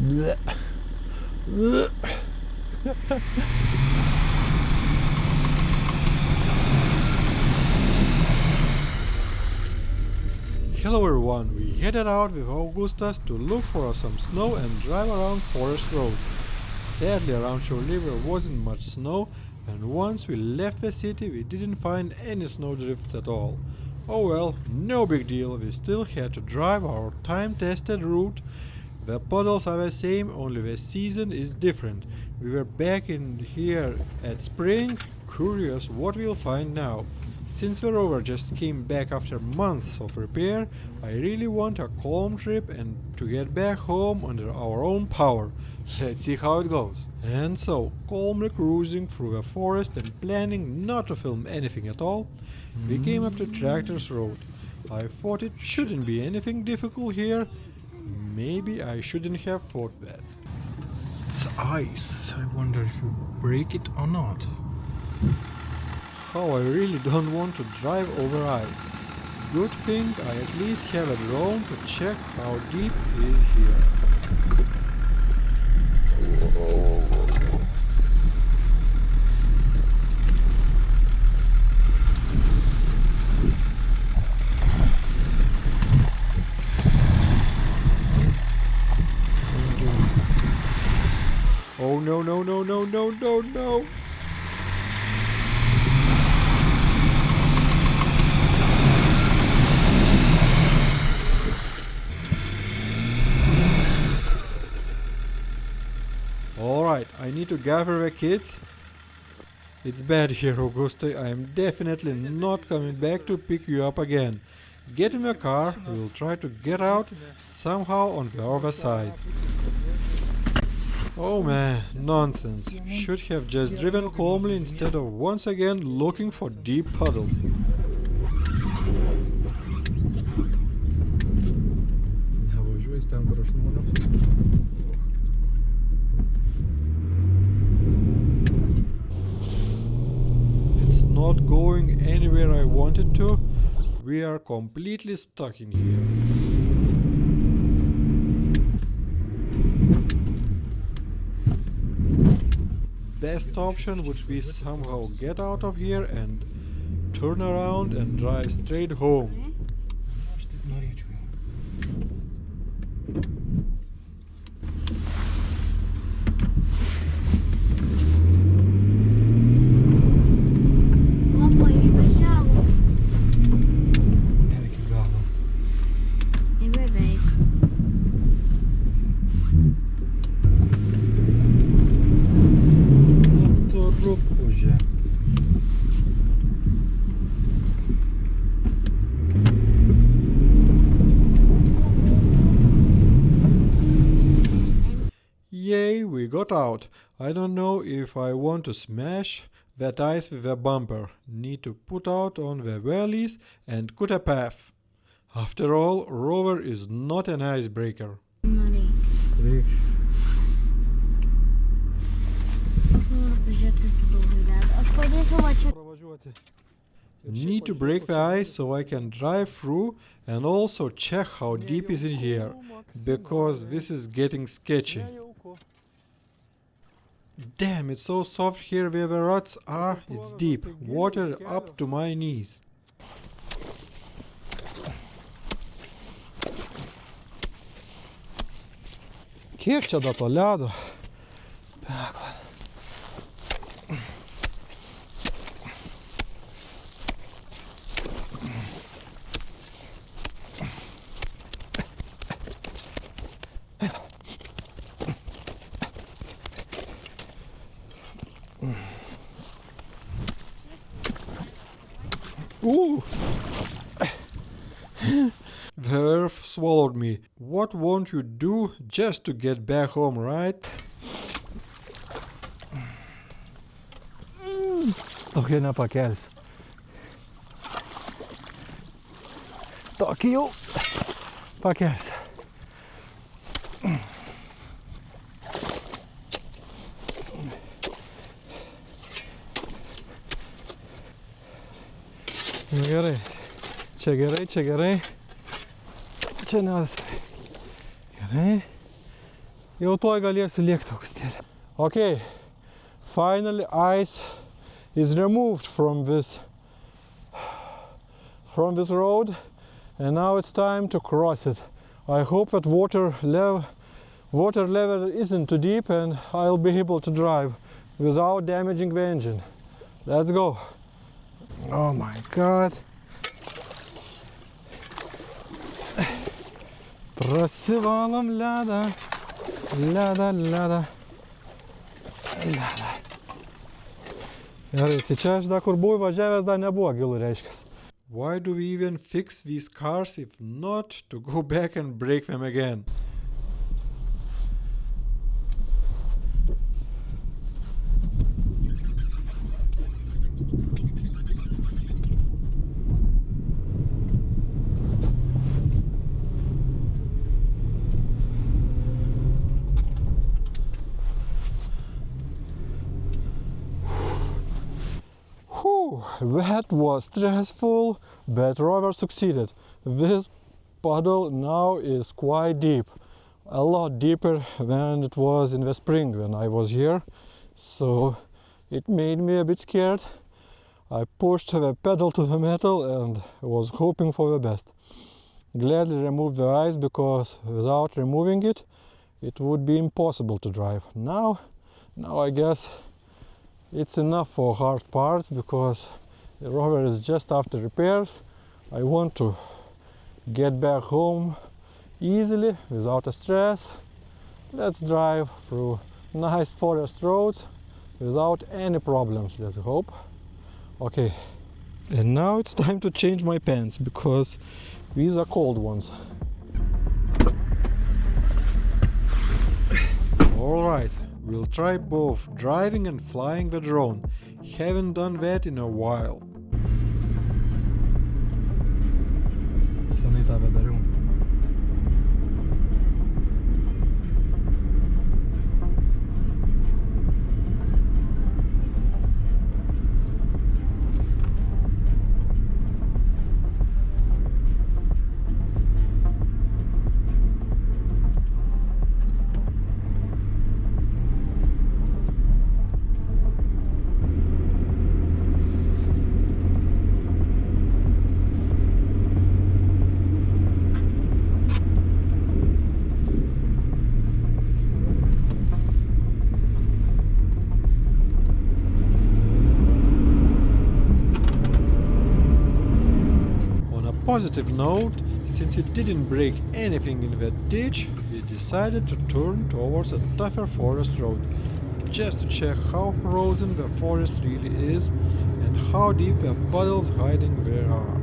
Blech. Blech. Hello everyone, we headed out with Augustas to look for some snow and drive around forest roads. Sadly, around Šiauliai there wasn't much snow, and once we left the city we didn't find any snowdrifts at all. Oh well, no big deal, we still had to drive our time-tested route. The puddles are the same, only the season is different. We were back in here at spring, curious what we'll find now. Since the rover just came back after months of repair, I really want a calm trip and to get back home under our own power. Let's see how it goes. And so, calmly cruising through the forest and planning not to film anything at all, we came up to Tractor's Road. I thought it shouldn't be anything difficult here. Maybe I shouldn't have thought that. It's ice. I wonder if you break it or not. How I really don't want to drive over ice. Good thing I at least have a drone to check how deep it is here. Oh no no no no no no no! Alright, I need to gather the kids. It's bad here, Augusta. I am definitely not coming back to pick you up again. Get in the car, we'll try to get out somehow on the other side. Oh man, nonsense. Should have just driven calmly instead of once again looking for deep puddles. It's not going anywhere I wanted to. We are completely stuck in here. Best option would be somehow get out of here and turn around and drive straight home. Yay, we got out. I don't know if I want to smash that ice with a bumper. Need to put out on the valleys and cut a path. After all, Rover is not an icebreaker. Need to break the ice so I can drive through and also check how deep is it here, because this is getting sketchy. Damn, it's so soft here where the ruts are, it's deep, water up to my knees. Kiek čia da to ledo? Ooh! The earth swallowed me. What won't you do just to get back home, right? Tokia nepakelsi. Tokį jau pakelsi. Nu gerai. Čia gerai, čia gerai. Čia nes. Gerai. Jau tuoj galėsiu lėkti Augustėlį. Okay, finally ice is removed from this road, and now it's time to cross it. I hope that water level isn't too deep and I'll be able to drive without damaging the engine. Let's go. Oh my god. Prasivalom ledą. Ledą. Gerai, tai čia aš dar kur buvau važiavęs, dar nebuvo gilu, reiškias. Why do we even fix these cars if not to go back and break them again? That was stressful, but Rover succeeded. This puddle now is quite deep, a lot deeper than it was in the spring when I was here, so it made me a bit scared. I pushed the pedal to the metal and was hoping for the best. Gladly removed the ice because without removing it, it would be impossible to drive. Now I guess it's enough for hard parts because the Rover is just after repairs. I want to get back home easily without a stress. Let's drive through nice forest roads without any problems, let's hope. Okay, and now it's time to change my pants because these are cold ones. Alright, we'll try both driving and flying the drone. Haven't done that in a while. Positive note, since it didn't break anything in that ditch, we decided to turn towards a tougher forest road, just to check how frozen the forest really is and how deep the puddles hiding there are.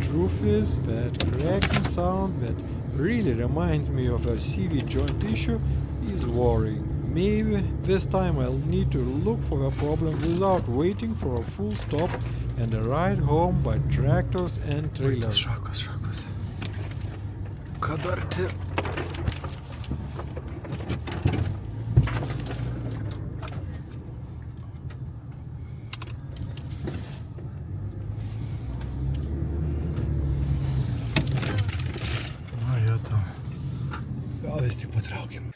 Truth is, that cracking sound that really reminds me of a CV joint issue is worrying. Maybe this time I'll need to look for the problem without waiting for a full stop and a ride home by tractors and trailers. Šakos. Ką daryti? Na, jo to. Gal vis tik patraukim.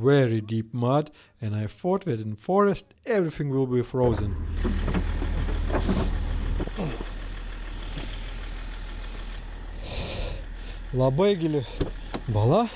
Very deep mud, and I thought that in forest everything will be frozen. Labai gili bala.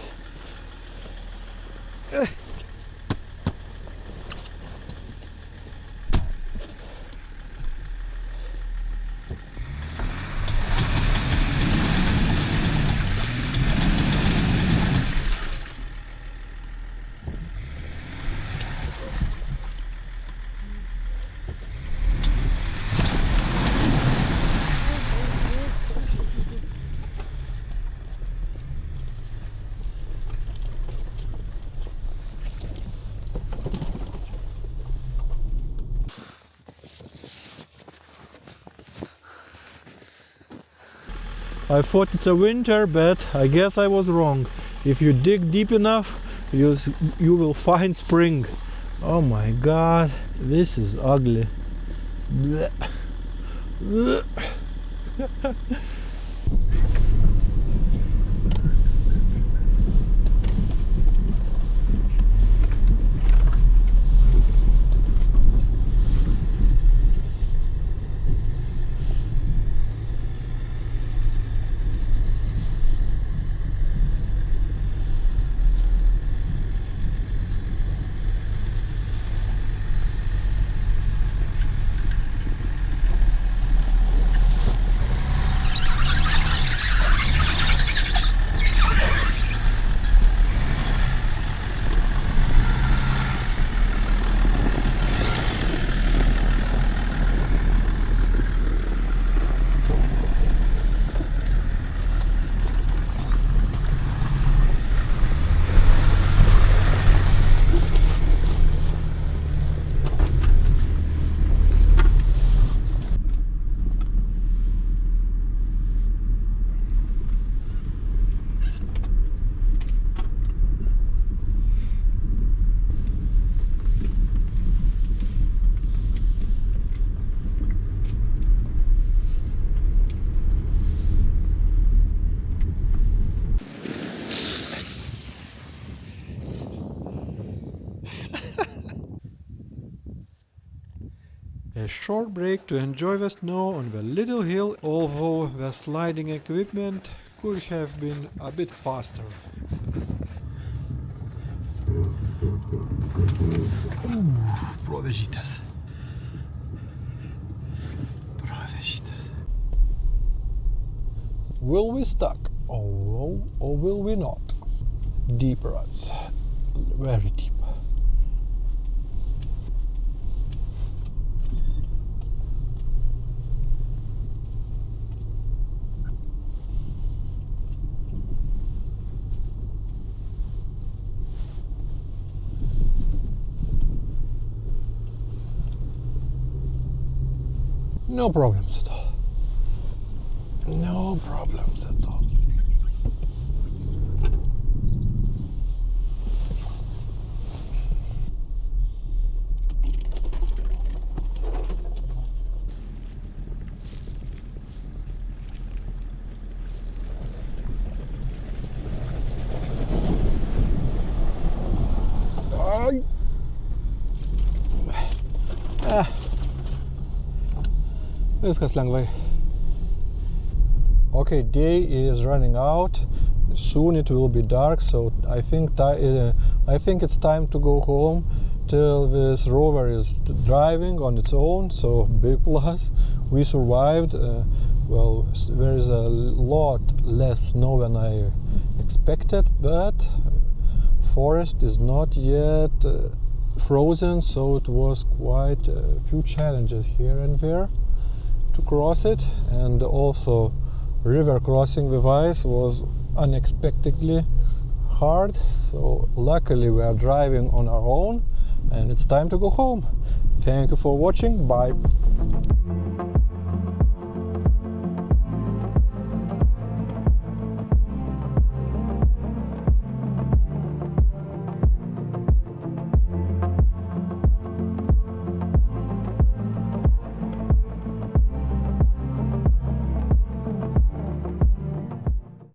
I thought it's a winter, but I guess I was wrong. If you dig deep enough, you will find spring. Oh my god, this is ugly. Blech. Blech. A short break to enjoy the snow on the little hill, although the sliding equipment could have been a bit faster. Provežitas. Provežitas. Will we stuck or will we not? Deep ruts, very deep. No problems at all. No problems at all. Viskas lengvai. Okay, day is running out. Soon it will be dark, so I think it's time to go home till this rover is driving on its own. So big plus. We survived. Well, there is a lot less snow than I expected, but forest is not yet frozen, so it was quite a few challenges here and there to cross it, and also river crossing with ice was unexpectedly hard, so luckily we are driving on our own and it's time to go home. Thank you for watching. Bye.